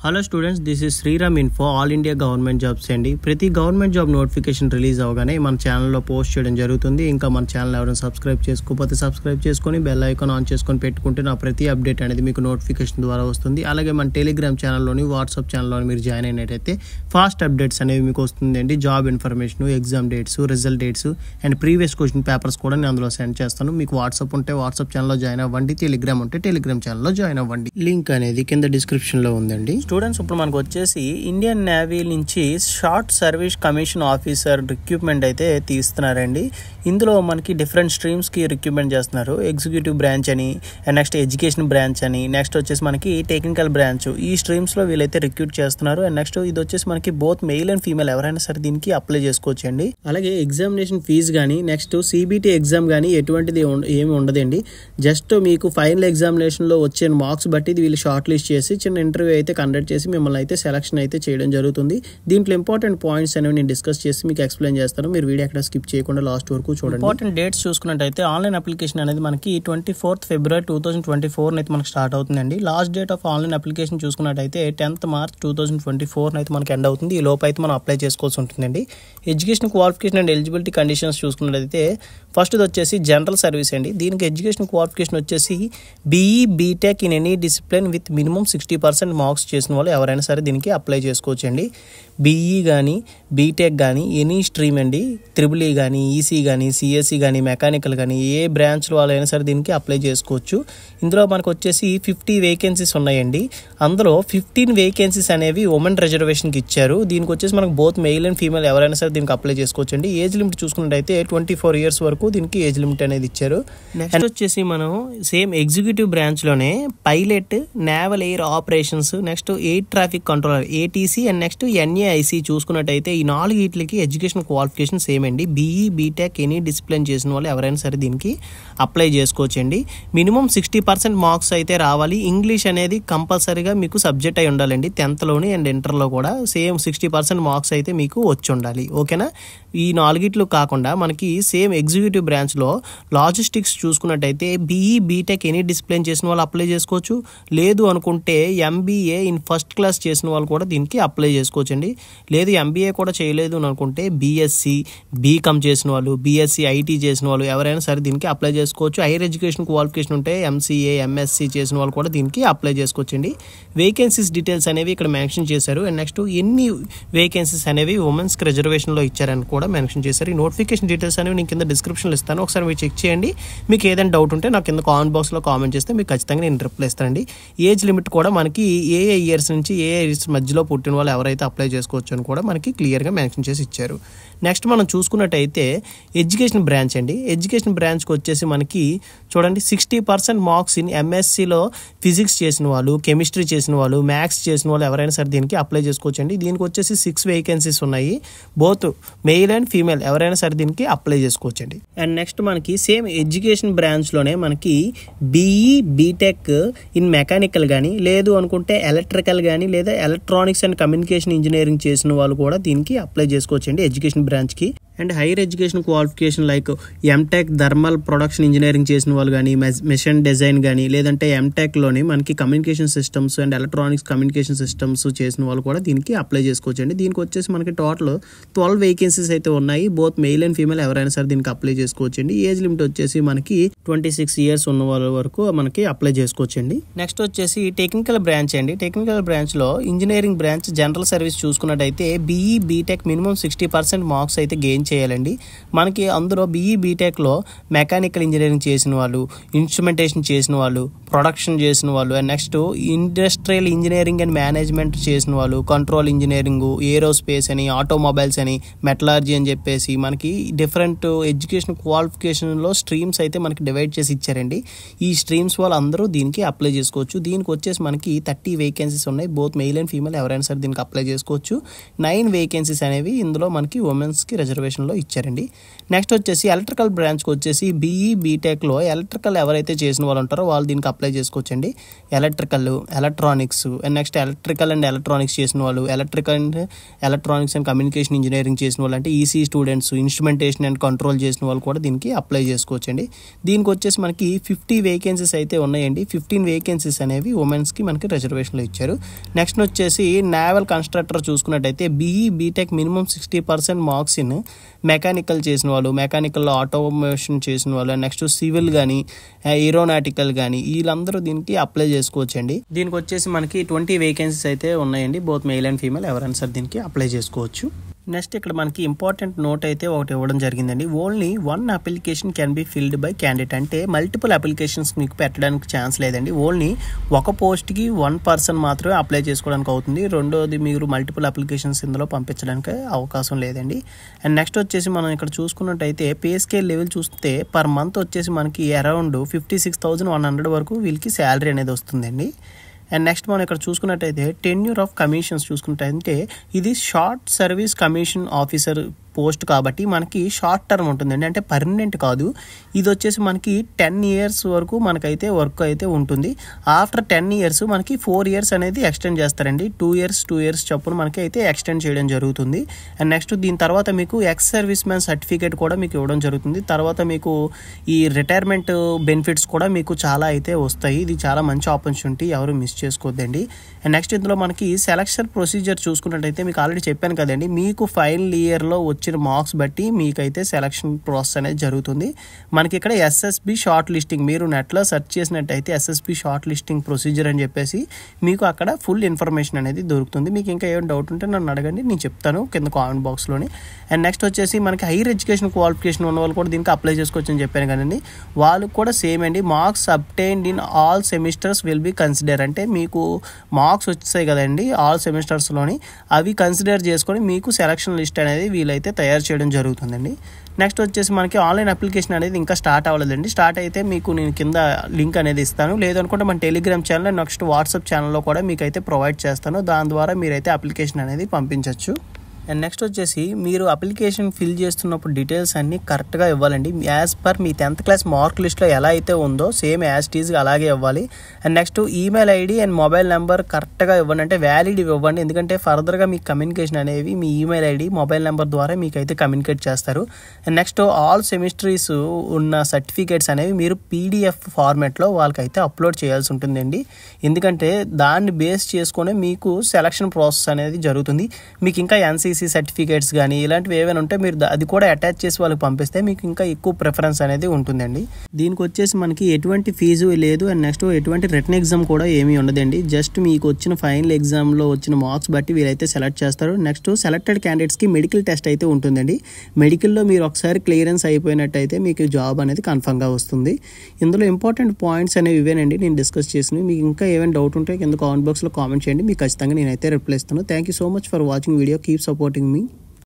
Hello students, this is Sriram info all India government jobs అండి. ప్రతి government job notification release అవగానే మన ఛానల్లో పోస్ట్ చేయడం జరుగుతుంది. ఇంకా మన ఛానల్ ఎవరైనా సబ్స్క్రైబ్ చేసుకోకపోతే సబ్స్క్రైబ్ చేసుకొని బెల్ ఐకాన్ ఆన్ చేసుకొని పెట్టుకుంటే నా ప్రతి అప్డేట్ అనేది మీకు నోటిఫికేషన్ ద్వారా వస్తుంది. అలాగే మన టెలిగ్రామ్ ఛానల్లోని వాట్సాప్ ఛానల్లోని మీరు జాయిన్ అయినట్టయితే ఫాస్ట్ అప్డేట్స్ అనేవి మీకు వస్తుందండి. Job information, exam dates, result dates and previous question papers కూడా నేను అందులో సెండ్ చేస్తాను. మీకు వాట్సాప్ ఉంటే వాట్సాప్ ఛానల్లో జాయిన్ అవ్వండి, టెలిగ్రామ్ ఉంటే టెలిగ్రామ్ ఛానల్లో జాయిన్ అవ్వండి. లింక్ అనేది కింద డిస్క్రిప్షన్లో ఉందండి. స్టూడెంట్స్, ఇప్పుడు మనకు వచ్చేసి ఇండియన్ నేవీ నుంచి short service commission officer recruitment అయితే తీస్తున్నారండి. ఇందులో మనకి డిఫరెంట్ స్ట్రీమ్స్కి రిక్రూట్మెంట్ చేస్తున్నారు. ఎగ్జిక్యూటివ్ బ్రాంచ్ అని, నెక్స్ట్ ఎడ్యుకేషన్ బ్రాంచ్ అని, నెక్స్ట్ వచ్చేసి మనకి టెక్నికల్ బ్రాంచ్, ఈ స్ట్రీమ్స్లో వీళ్ళైతే రిక్రూట్ చేస్తున్నారు. అండ్ నెక్స్ట్ ఇది వచ్చేసి మనకి బోత్ మెయిల్ అండ్ ఫీమేల్ ఎవరైనా సరే దీనికి అప్లై చేసుకోవచ్చు అండి. అలాగే ఎగ్జామినేషన్ ఫీజు కానీ, నెక్స్ట్ సిబిటి ఎగ్జామ్ కానీ ఎటువంటిది ఏమి ఉండదండి. జస్ట్ మీకు ఫైనల్ ఎగ్జామినేషన్లో వచ్చే మార్క్స్ బట్టి వీళ్ళు షార్ట్ లిస్ట్ చేసి చిన్న ఇంటర్వ్యూ అయితే కండక్ట్ చేసి మిమ్మల్ని అయితే సెలక్షన్ అయితే చేయడం జరుగుతుంది. దీంట్లో ఇంపార్టెంట్ పాయింట్స్ అనేవి నేను డిస్కస్ చేసి మీకు ఎక్స్ప్లెయిన్ చేస్తాను. మీరు వీడియో ఎక్కడ స్కిప్ చేయకుండా లాస్ట్ వరకు చూడండి. ఇంపార్టెంట్ డేట్స్ చూసుకున్నట్టయితే ఆన్లైన్ అప్లికేషన్ అనేది మనకి 24th February 2024 అయితే మనకి స్టార్ట్ అవుతుందండి. Last date of online application చూసుకున్నట్టయితే 10th March 2024 అయితే మనకి ఎండ్ అవుతుంది. ఈ లోపు అయితే మనం అప్లై చేసుకోవాల్సి ఉంటుందండి. Education qualification and eligibility conditions చూసుకున్నట్టయితే ఫస్ట్ వచ్చేసి జనరల్ సర్వీస్ అండి. దీనికి ఎడ్యుకేషన్ క్వాలిఫికేషన్ వచ్చేసి BE BTech in any discipline with minimum 60% marks చేసిన వాళ్ళు ఎవరైనా సరే దీనికి అప్లై చేసుకోవచ్చు అండి. బీఈ కానీ, బీటెక్ కానీ, ఎనీ స్ట్రీమ్ అండి, ట్రిపుల్ ఈ కానీ, ఈసీ కానీ, సిఎస్సి కానీ, మెకానికల్ కానీ, ఏ బ్రాంచ్ వాళ్ళైనా సరే దీనికి అప్లై చేసుకోవచ్చు. ఇందులో మనకు వచ్చేసి 50 వేకెన్సీస్ ఉన్నాయండి. అందులో 15 వేకెన్సీస్ అనేవి ఉమెన్ రిజర్వేషన్కి ఇచ్చారు. దీనికి వచ్చేసి మనకు బోత్ మెయిల్ అండ్ ఫీమేల్ ఎవరైనా సరే దీనికి అప్లై చేసుకోవచ్చు అండి. ఏజ్ లిమిట్ చూసుకున్నట్టయితే 24 years వరకు దీనికి ఏజ్ లిమిట్ అనేది ఇచ్చారు. నెక్స్ట్ వచ్చేసి మనం సేమ్ ఎగ్జిక్యూటివ్ బ్రాంచ్లోనే pilot, naval air operations, next air traffic controller ATC and next NAIC చూసుకున్నట్టయితే ఈ 4 వీటికి ఎడ్యుకేషన్ క్వాలిఫికేషన్ సేమ్ అండి. బీఈ బీటెక్ ఎనీ డిసిప్లిన్ చేసిన వాళ్ళు ఎవరైనా సరే దీనికి అప్లై చేసుకోవచ్చు అండి. మినిమం 60% మార్క్స్ అయితే రావాలి. ఇంగ్లీష్ అనేది కంపల్సరీగా మీకు సబ్జెక్ట్ అయి ఉండాలండి. 10thలోని అండ్ ఇంటర్లో కూడా సేమ్ 60% మార్క్స్ అయితే మీకు వచ్చి ఉండాలి. ఓకేనా? ఈ 4 కాకుండా మనకి సేమ్ ఎగ్జిక్యూటివ్ బ్రాంచ్లో లాజిస్టిక్స్ చూసుకున్నట్టయితే బీఈ బీటెక్ ఎనీ డిసిప్లిన్ చేసిన వాళ్ళు అప్లై చేసుకోవచ్చు. లేదు అనుకుంటే ఎంబీఏ ఇన్ ఫస్ట్ క్లాస్ చేసిన వాళ్ళు కూడా దీనికి అప్లై చేసుకోవచ్చు అండి. లేదు ఎంబీఏ కూడా చేయలేదు అని అనుకుంటే బీఎస్సీ, బీకామ్ చేసిన వాళ్ళు, బీఎస్సీ ఐటీ చేసిన వాళ్ళు ఎవరైనా సరే దీనికి అప్లై చేసుకోవచ్చు. హైయర్ ఎడ్యుకేషన్ క్వాలిఫికేషన్ ఉంటే ఎంసీఏ, ఎంఎస్సీ చేసిన వాళ్ళు కూడా దీనికి అప్లై చేసుకోవచ్చు అండి. వేకెన్సీస్ డీటెయిల్స్ అనేవి ఇక్కడ మెన్షన్ చేశారు. అండ్ నెక్స్ట్ ఎన్ని వేకెన్సీస్ అనేవి ఉమెన్స్కి రిజర్వేషన్లో ఇచ్చారని కూడా మెన్షన్ చేశారు. ఈ నోటిఫికేషన్ డీటెయిల్స్ అనేవి నేను కింద డిస్క్రిప్షన్లో ఇస్తాను. ఒకసారి మీరు చెక్ చేయండి. మీకు ఏదైనా డౌట్ ఉంటే నాకు కింద కామెంట్ బాక్స్లో కామెంట్ చేస్తే మీకు ఖచ్చితంగా నేను రిప్లై ఇస్తానండి. ఏజ్ లిమిట్ కూడా మనకి ఏ ఇయర్స్ నుంచి ఏ ఇయర్స్ మధ్యలో పుట్టిన వాళ్ళు ఎవరైతే అప్లై చేసుకోవచ్చు అని కూడా మనకి క్లియర్గా మెన్షన్ చేసి ఇచ్చారు. నెక్స్ట్ మనం చూసుకున్నట్టయితే ఎడ్యుకేషన్ బ్రాంచ్ అండి. ఎడ్యుకేషన్ బ్రాంచ్కి వచ్చేసి మనకి చూడండి 60% మార్క్స్ ఇన్ ఎంఎస్సిలో ఫిజిక్స్ చేసిన వాళ్ళు, కెమిస్ట్రీ చేసిన వాళ్ళు, మ్యాథ్స్ చేసిన వాళ్ళు ఎవరైనా సరే దీనికి అప్లై చేసుకోవచ్చు అండి. దీనికి వచ్చేసి 6 వేకెన్సీస్ ఉన్నాయి. బోత్ మెయిల్ అండ్ ఫీమేల్ ఎవరైనా సరే దీనికి అప్లై చేసుకోవచ్చు అండి. అండ్ నెక్స్ట్ మనకి సేమ్ ఎడ్యుకేషన్ బ్రాంచ్లోనే మనకి బీఈ బీటెక్ ఇన్ మెకానికల్ కానీ, లేదు అనుకుంటే ఎలక్ట్రికల్ కానీ, లేదా ఎలక్ట్రానిక్స్ అండ్ కమ్యూనికేషన్ ఇంజనీరింగ్ చేసిన వాళ్ళు కూడా దీనికి అప్లై చేసుకోవచ్చు అండి ఎడ్యుకేషన్ బ్రాంచ్కి. And higher education qualification like MTech thermal production engineering చేసిన వాళ్ళు కానీ, మెషిన్ డిజైన్ కానీ, లేదంటే ఎంటెక్లోని మనకి communication systems and electronics communication systems చేసిన వాళ్ళు కూడా దీనికి అప్లై చేసుకోవచ్చు అండి. దీనికి వచ్చేసి మనకి టోటల్ 12 వేకెన్సీస్ అయితే ఉన్నాయి. బోత్ మెయిల్ అండ్ ఫీమేల్ ఎవరైనా సరే దీనికి అప్లై చేసుకోవచ్చు అండి. ఏజ్ లిమిట్ వచ్చేసి మనకి 26 years ఉన్న వాళ్ళ వరకు మనకి అప్లై చేసుకోవచ్చు అండి. నెక్స్ట్ వచ్చేసి టెక్నికల్ బ్రాంచ్ అండి. టెక్నికల్ బ్రాంచ్లో ఇంజనీరింగ్ బ్రాంచ్ జనరల్ సర్వీస్ చూసుకున్నట్టయితే బీఈ బీటెక్ మినిమం 60% మార్క్స్ అయితే గెయిన్ చేయాలండి. మనకి అందులో బీఈ బీటెక్లో మెకానికల్ ఇంజనీరింగ్ చేసిన వాళ్ళు, ఇన్స్ట్రుమెంటేషన్ చేసిన వాళ్ళు, ప్రొడక్షన్ చేసిన వాళ్ళు, and next industrial engineering and management చేసిన వాళ్ళు, కంట్రోల్ ఇంజనీరింగ్, ఏరోస్పేస్ అని, ఆటోమొబైల్స్ అని, మెటలర్జీ అని చెప్పేసి మనకి డిఫరెంట్ ఎడ్యుకేషన్ క్వాలిఫికేషన్లో స్ట్రీమ్స్ అయితే మనకి డివైడ్ చేసి ఇచ్చారండి. ఈ స్ట్రీమ్స్ వాళ్ళు అందరూ దీనికి అప్లై చేసుకోవచ్చు. దీనికి వచ్చేసి మనకి 30 వేకెన్సీస్ ఉన్నాయి. బోత్ మెయిల్ అండ్ ఫీమేల్ ఎవరైనా సరే దీనికి అప్లై చేసుకోవచ్చు. 9 వేకెన్సీస్ అనేవి ఇందులో మనకి ఉమెన్స్కి రిజర్వేషన్లో ఇచ్చారండి. నెక్స్ట్ వచ్చేసి ఎలక్ట్రికల్ బ్రాంచ్కి వచ్చేసి బీఈ బీటెక్లో ఎలక్ట్రికల్ ఎవరైతే చేసిన వాళ్ళు ఉంటారో వాళ్ళు దీనికి అప్లై చేసుకోవచ్చండి. Electrical, electronics and next electrical and electronics చేసిన వాళ్ళు, electrical and electronics and communication engineering చేసిన వాళ్ళు అంటే EC students, instrumentation and control చేసిన వాళ్ళు కూడా దీనికి అప్లై చేసుకోవచ్చండి. దీనికి వచ్చేసి మనకి 50 వేకెన్సీస్ అయితే ఉన్నాయండి. 15 వేకెన్సీస్ అనేవి ఉమెన్స్కి మనకి రిజర్వేషన్లో ఇచ్చారు. చేశారు. నెక్స్ట్ వచ్చేసి నేవల్ కన్స్ట్రక్టర్ చూసుకున్నట్టయితే BE BTech minimum 60% marks in mechanical చేసిన వాళ్ళు, మెకానికల్లో ఆటోమేషన్ చేసిన వాళ్ళు, నెక్స్ట్ సివిల్ కానీ ఏరోనాటికల్ కానీ వీళ్ళందరూ దీనికి అప్లై చేసుకోవచ్చండి. దీనికి వచ్చేసి మనకి 20 వేకెన్సీస్ అయితే ఉన్నాయండి. బోత్ మెయిల్ అండ్ ఫీమేల్ ఎవరైనా సరే దీనికి అప్లై చేసుకోవచ్చు. నెక్స్ట్ ఇక్కడ మనకి ఇంపార్టెంట్ నోట్ అయితే ఒకటి ఇవ్వడం జరిగిందండి. Only 1 application can be filled by candidate. అంటే మల్టిపుల్ అప్లికేషన్స్ మీకు పెట్టడానికి ఛాన్స్ లేదండి. ఓన్లీ ఒక పోస్ట్కి 1 పర్సన్ మాత్రమే అప్లై చేసుకోవడానికి అవుతుంది. రెండోది మీరు మల్టిపుల్ అప్లికేషన్స్ ఇందులో పంపించడానికి అవకాశం లేదండి. అండ్ నెక్స్ట్ వచ్చేసి మనం ఇక్కడ చూసుకున్నట్టయితే పే స్కేల్ లెవెల్ చూస్తే పర్ మంత్ వచ్చేసి మనకి అరౌండ్ 56,100 వరకు వీళ్ళకి శాలరీ అనేది వస్తుందండి. అండ్ నెక్స్ట్ మనం ఇక్కడ చూసుకున్నట్టయితే టెన్యూర్ ఆఫ్ కమిషన్స్ చూసుకున్నట్టయితే ఇది short service commission officer post కాబట్టి మనకి షార్ట్ టర్మ్ ఉంటుందండి. అంటే పర్మనెంట్ కాదు. ఇది వచ్చేసి మనకి 10 years వరకు మనకైతే వర్క్ అయితే ఉంటుంది. ఆఫ్టర్ 10 years మనకి 4 years అనేది ఎక్స్టెండ్ చేస్తారండి. 2 years చొప్పున మనకి అయితే ఎక్స్టెండ్ చేయడం జరుగుతుంది. అండ్ నెక్స్ట్ దీని తర్వాత మీకు ఎక్స్ సర్వీస్ మ్యాన్ సర్టిఫికేట్ కూడా మీకు ఇవ్వడం జరుగుతుంది. తర్వాత మీకు ఈ రిటైర్మెంట్ బెనిఫిట్స్ కూడా మీకు చాలా అయితే వస్తాయి. ఇది చాలా మంచి ఆపర్చునిటీ, ఎవరు మిస్ చేసుకోవద్దండి. అండ్ నెక్స్ట్ ఇందులో మనకి సెలక్షన్ ప్రొసీజర్ చూసుకున్నట్టయితే మీకు ఆల్రెడీ చెప్పాను కదండి, మీకు ఫైనల్ ఇయర్లో వచ్చిన మార్క్స్ బట్టి మీకైతే సెలక్షన్ ప్రాసెస్ అనేది జరుగుతుంది. మనకి ఇక్కడ ఎస్ఎస్బి షార్ట్ లిస్టింగ్, మీరు నెట్లో సెర్చ్ చేసినట్టయితే ఎస్ఎస్బి షార్ట్ లిస్టింగ్ ప్రొసీజర్ అని చెప్పేసి మీకు అక్కడ ఫుల్ ఇన్ఫర్మేషన్ అనేది దొరుకుతుంది. మీకు ఇంకా ఏమైనా డౌట్ ఉంటే నన్ను అడగండి, నేను చెప్తాను కింద కామెంట్ బాక్స్లోని. అండ్ నెక్స్ట్ వచ్చేసి మనకి హైయర్ ఎడ్యుకేషన్ క్వాలిఫికేషన్ ఉన్న వాళ్ళు కూడా దీనికి అప్లై చేసుకోవచ్చు అని చెప్పాను కదండి. వాళ్ళకు కూడా సేమ్ అండి. Marks obtained in all semesters will be consider. అంటే మీకు మార్క్స్ వచ్చాయి కదండి ఆల్ సెమిస్టర్స్లోని, అవి కన్సిడర్ చేసుకొని మీకు సెలక్షన్ లిస్ట్ అనేది వీలైతే తయారు చేయడం జరుగుతుందండి. నెక్స్ట్ వచ్చేసి మనకి ఆన్లైన్ అప్లికేషన్ అనేది ఇంకా స్టార్ట్ అవ్వలేదండి. స్టార్ట్ అయితే మీకు నేను కింద లింక్ అనేది ఇస్తాను. లేదనుకుంటే మన టెలిగ్రామ్ ఛానల్, నెక్స్ట్ వాట్సాప్ ఛానల్లో కూడా మీకు అయితే ప్రొవైడ్ చేస్తాను. దాని ద్వారా మీరైతే అప్లికేషన్ అనేది పంపించవచ్చు. అండ్ నెక్స్ట్ వచ్చేసి మీరు అప్లికేషన్ ఫిల్ చేస్తున్నప్పుడు డీటెయిల్స్ అన్నీ కరెక్ట్గా ఇవ్వాలండి. యాజ్ పర్ మీ 10th క్లాస్ మార్క్ లిస్ట్లో ఎలా అయితే ఉందో సేమ్ యాజ్ టీజ్గా అలాగే ఇవ్వాలి. And next email ID and mobile number కరెక్ట్గా ఇవ్వండి, అంటే వ్యాలిడ్ ఇవ్వండి. ఎందుకంటే ఫర్దర్గా మీ కమ్యూనికేషన్ అనేవి మీ ఈమెయిల్ ఐడి మొబైల్ నెంబర్ ద్వారా మీకు అయితే కమ్యూనికేట్ చేస్తారు. అండ్ నెక్స్ట్ ఆల్ సెమిస్టరీస్ ఉన్న సర్టిఫికేట్స్ అనేవి మీరు పీడిఎఫ్ ఫార్మాట్లో వాళ్ళకైతే అప్లోడ్ చేయాల్సి ఉంటుందండి. ఎందుకంటే దాన్ని బేస్ చేసుకొని మీకు సెలక్షన్ ప్రాసెస్ అనేది జరుగుతుంది. మీకు ఇంకా ఎన్సీసీ సర్టిఫికేట్స్ కానీ ఇలాంటివి ఏమైనా ఉంటే మీరు అది కూడా అటాచ్ చేసి వాళ్ళకి పంపిస్తే మీకు ఇంకా ఎక్కువ ప్రిఫరెన్స్ అనేది ఉంటుందండి. దీనికి వచ్చేసి మనకి ఎటువంటి ఫీజు లేదు. అండ్ నెక్స్ట్ ఎటువంటి రిటన్ ఎగ్జామ్ కూడా ఏమీ ఉండదండి. జస్ట్ మీకు వచ్చిన ఫైనల్ ఎగ్జామ్లో వచ్చిన మార్క్స్ బట్టి వీరైతే సెలెక్ట్ చేస్తారు. నెక్స్ట్ సెలెక్టెడ్ క్యాండిడేట్స్కి మెడికల్ టెస్ట్ అయితే ఉంటుందండి. మెడికల్లో మీరు ఒకసారి క్లియరెన్స్ అయిపోయినట్టయితే మీకు జాబ్ అనేది కన్ఫర్మ్గా వస్తుంది. ఇందులో ఇంపార్టెంట్ పాయింట్స్ అనేవి ఇవేనండి నేను డిస్కస్ చేసినవి. మీకు ఇంకా ఏమైనా డౌట్ ఉంటే కింద కామెంట్ బాక్స్లో కామెంట్ చేయండి, మీకు ఖచ్చితంగా నేనైతే రిప్లై ఇస్తాను. Thank you so much for watching video. Keep supporting me.